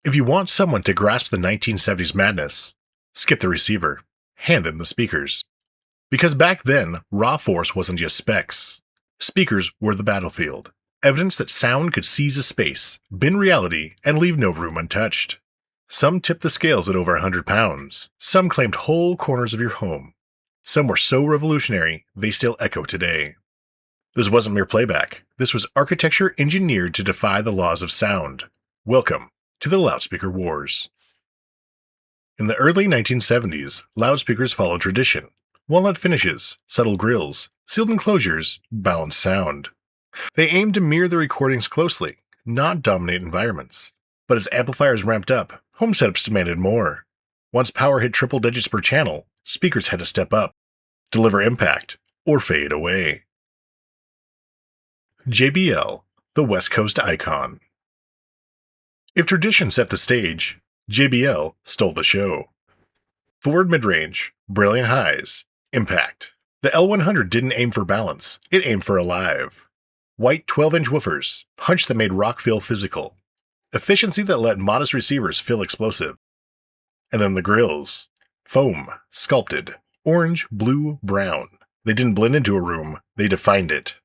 If you want someone to grasp the 1970s madness, skip the receiver, hand them the speakers. Because back then, raw force wasn't just specs. Speakers were the battlefield, evidence that sound could seize a space, bend reality, and leave no room untouched. Some tipped the scales at over 100 pounds, some claimed whole corners of your home. Some were so revolutionary, they still echo today. This wasn't mere playback, this was architecture engineered to defy the laws of sound. Welcome to the Loudspeaker Wars. In the early 1970s, loudspeakers followed tradition. Walnut finishes, subtle grills, sealed enclosures, balanced sound. They aimed to mirror the recordings closely, not dominate environments. But as amplifiers ramped up, home setups demanded more. Once power hit triple digits per channel, speakers had to step up, deliver impact, or fade away. JBL, the West Coast icon. If tradition set the stage, JBL stole the show. Forward mid-range, brilliant highs, impact. The L100 didn't aim for balance, it aimed for alive. White 12-inch woofers, punch that made rock feel physical. Efficiency that let modest receivers feel explosive. And then the grills. Foam, sculpted, orange, blue, brown. They didn't blend into a room, they defined it.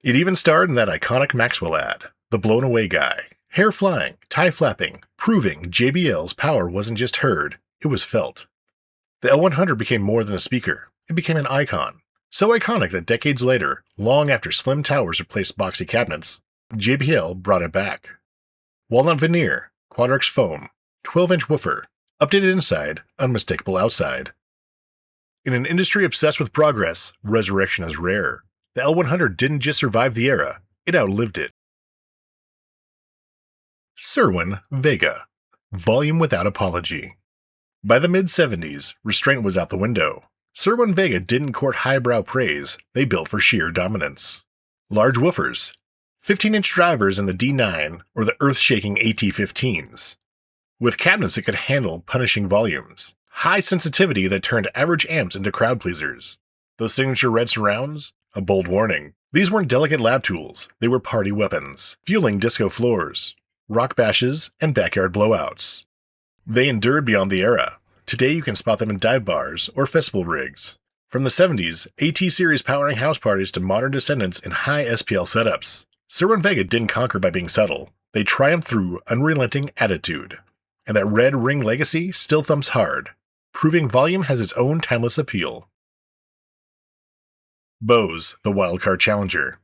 It even starred in that iconic Maxwell ad, the blown away guy. Hair flying, tie flapping, proving JBL's power wasn't just heard, it was felt. The L100 became more than a speaker, it became an icon. So iconic that decades later, long after slim towers replaced boxy cabinets, JBL brought it back. Walnut veneer, Quadrex foam, 12-inch woofer, updated inside, unmistakable outside. In an industry obsessed with progress, resurrection is rare. The L100 didn't just survive the era, it outlived it. Cerwin-Vega, volume without apology. By the mid-70s, restraint was out the window. Cerwin-Vega didn't court highbrow praise, they built for sheer dominance. Large woofers, 15-inch drivers in the D9 or the earth-shaking AT-15s. With cabinets that could handle punishing volumes. High sensitivity that turned average amps into crowd pleasers. Those signature red surrounds? A bold warning. These weren't delicate lab tools, they were party weapons, fueling disco floors, rock bashes, and backyard blowouts. They endured beyond the era. Today you can spot them in dive bars or festival rigs. From the 70s, AT-series powering house parties to modern descendants in high SPL setups. Cerwin-Vega didn't conquer by being subtle. They triumphed through unrelenting attitude. And that red ring legacy still thumps hard, proving volume has its own timeless appeal. Bose, the Wildcard challenger.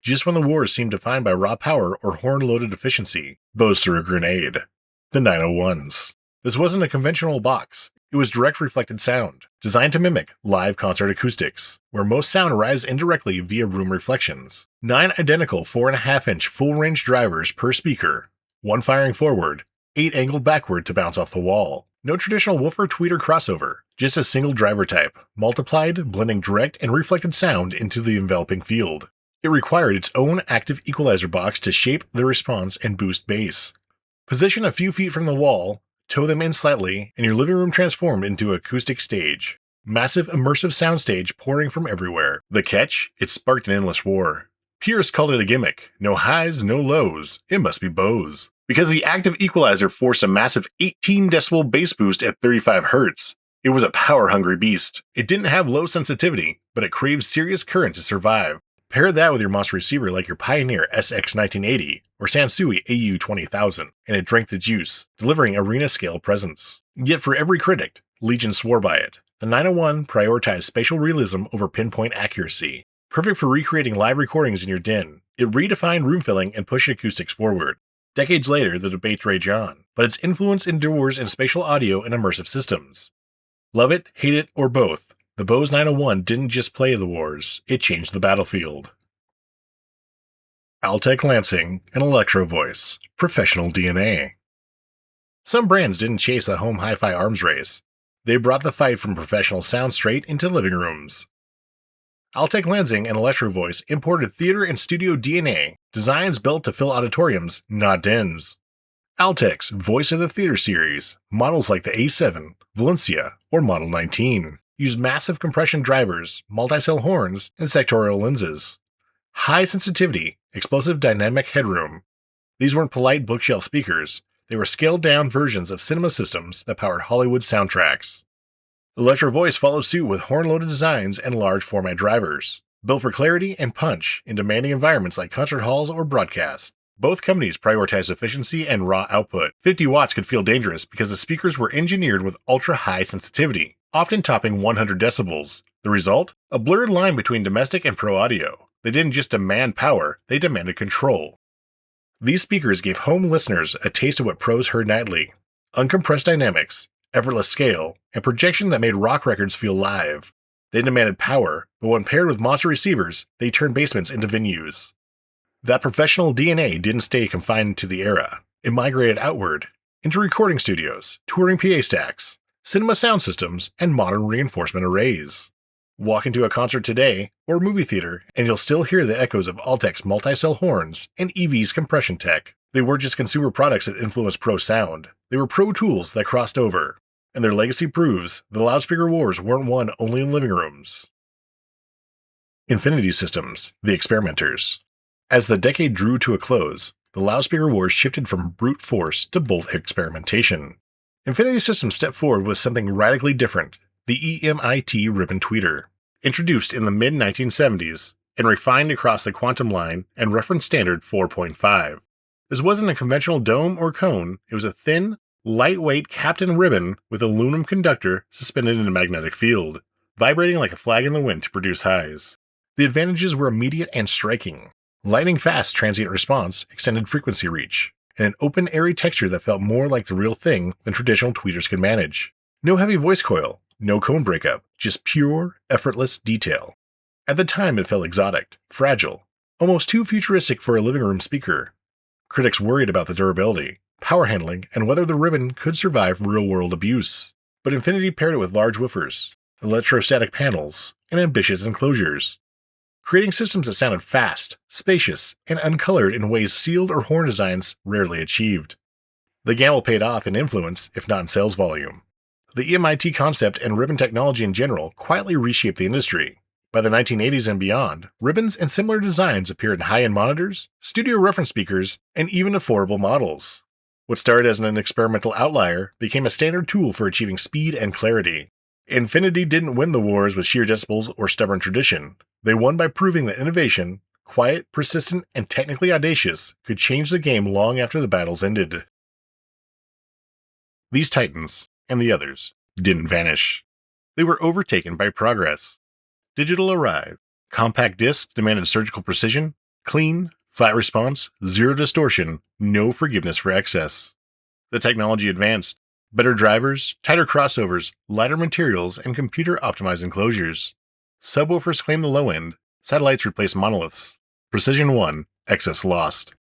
Just when the wars seemed defined by raw power or horn-loaded efficiency, Bose threw a grenade. The 901s. This wasn't a conventional box, it was direct reflected sound, designed to mimic live concert acoustics, where most sound arrives indirectly via room reflections. 9 identical 4.5-inch full-range drivers per speaker, 1 firing forward, 8 angled backward to bounce off the wall. No traditional woofer tweeter crossover, just a single driver type, multiplied, blending direct and reflected sound into the enveloping field. It required its own active equalizer box to shape the response and boost bass. Position a few feet from the wall, tow them in slightly, and your living room transformed into an acoustic stage. Massive immersive soundstage pouring from everywhere. The catch? It sparked an endless war. Purists called it a gimmick. No highs, no lows. It must be Bose. Because the active equalizer forced a massive 18 decibel bass boost at 35 Hz. It was a power-hungry beast. It didn't have low sensitivity, but it craved serious current to survive. Pair that with your monster receiver like your Pioneer SX1980 or Sansui AU20000, and it drank the juice, delivering arena-scale presence. Yet for every critic, Legion swore by it. The 901 prioritized spatial realism over pinpoint accuracy. Perfect for recreating live recordings in your den, it redefined room filling and pushed acoustics forward. Decades later, the debates rage on, but its influence endures in spatial audio and immersive systems. Love it, hate it, or both, the Bose 901 didn't just play the wars, it changed the battlefield. Altec Lansing and Electro-Voice, professional DNA. Some brands didn't chase a home hi-fi arms race. They brought the fight from professional sound straight into living rooms. Altec Lansing and Electro-Voice imported theater and studio DNA, designs built to fill auditoriums, not dens. Altec's Voice of the Theater series, models like the A7, Valencia, or Model 19, use massive compression drivers, multi-cell horns, and sectorial lenses. High sensitivity, explosive dynamic headroom. These weren't polite bookshelf speakers, They were scaled-down versions of cinema systems that powered Hollywood soundtracks. Electro-Voice followed suit with horn-loaded designs and large-format drivers, built for clarity and punch in demanding environments like concert halls or broadcast. Both companies prioritized efficiency and raw output. 50 watts could feel dangerous because the speakers were engineered with ultra-high sensitivity, often topping 100 decibels. The result? A blurred line between domestic and pro audio. They didn't just demand power, they demanded control. These speakers gave home listeners a taste of what pros heard nightly: uncompressed dynamics, effortless scale, and projection that made rock records feel live. They demanded power, but when paired with monster receivers, they turned basements into venues. That professional DNA didn't stay confined to the era. It migrated outward, into recording studios, touring PA stacks, cinema sound systems, and modern reinforcement arrays. Walk into a concert today, or movie theater, and you'll still hear the echoes of Altec's multi-cell horns and EV's compression tech. They weren't just consumer products that influenced pro sound. They were pro tools that crossed over. And their legacy proves the loudspeaker wars weren't won only in living rooms. Infinity Systems, the experimenters. As the decade drew to a close, the loudspeaker wars shifted from brute force to bold experimentation. Infinity Systems stepped forward with something radically different: the EMIT ribbon tweeter. Introduced in the mid-1970s and refined across the quantum line and reference standard 4.5. This wasn't a conventional dome or cone, it was a thin, lightweight capped-in ribbon with aluminum conductor suspended in a magnetic field, vibrating like a flag in the wind to produce highs. The advantages were immediate and striking: lightning-fast transient response, extended frequency reach, and an open, airy texture that felt more like the real thing than traditional tweeters could manage. No heavy voice coil, no cone breakup, just pure, effortless detail. At the time, it felt exotic, fragile, almost too futuristic for a living room speaker. Critics worried about the durability, power handling, and whether the ribbon could survive real-world abuse. But Infinity paired it with large woofers, electrostatic panels, and ambitious enclosures, creating systems that sounded fast, spacious, and uncolored in ways sealed or horn designs rarely achieved. The gamble paid off in influence, if not in sales volume. The EMIT concept and ribbon technology in general quietly reshaped the industry. By the 1980s and beyond, ribbons and similar designs appeared in high-end monitors, studio reference speakers, and even affordable models. What started as an experimental outlier became a standard tool for achieving speed and clarity. Infinity didn't win the wars with sheer decibels or stubborn tradition. They won by proving that innovation, quiet, persistent, and technically audacious, could change the game long after the battles ended. These titans, and the others, didn't vanish. They were overtaken by progress. Digital arrived. Compact discs demanded surgical precision, clean, flat response, zero distortion, no forgiveness for excess. The technology advanced. Better drivers, tighter crossovers, lighter materials, and computer-optimized enclosures. Subwoofers claimed the low end. Satellites replaced monoliths. Precision won, excess lost.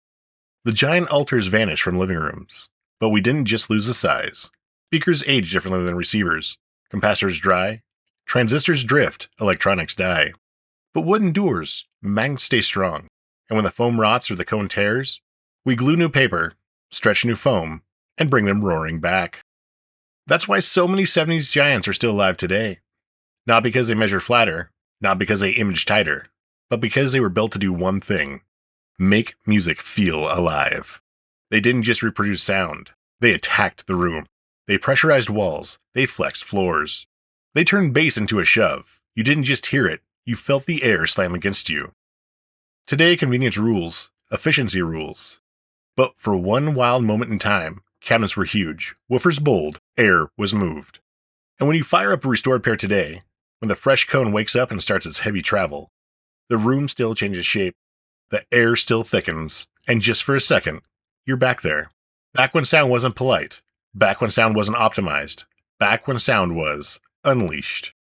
The giant altars vanished from living rooms. But we didn't just lose the size. Speakers age differently than receivers. Capacitors dry. Transistors drift. Electronics die. But wood endures. Magnets stay strong. And when the foam rots or the cone tears, we glue new paper, stretch new foam, and bring them roaring back. That's why so many 70s giants are still alive today. Not because they measure flatter, not because they image tighter, but because they were built to do one thing: make music feel alive. They didn't just reproduce sound, they attacked the room. They pressurized walls, they flexed floors. They turned bass into a shove. You didn't just hear it, you felt the air slam against you. Today, convenience rules, efficiency rules. But for one wild moment in time, cabinets were huge, woofers bold, air was moved. And when you fire up a restored pair today, when the fresh cone wakes up and starts its heavy travel, the room still changes shape, the air still thickens, and just for a second, you're back there. Back when sound wasn't polite, back when sound wasn't optimized, back when sound was unleashed.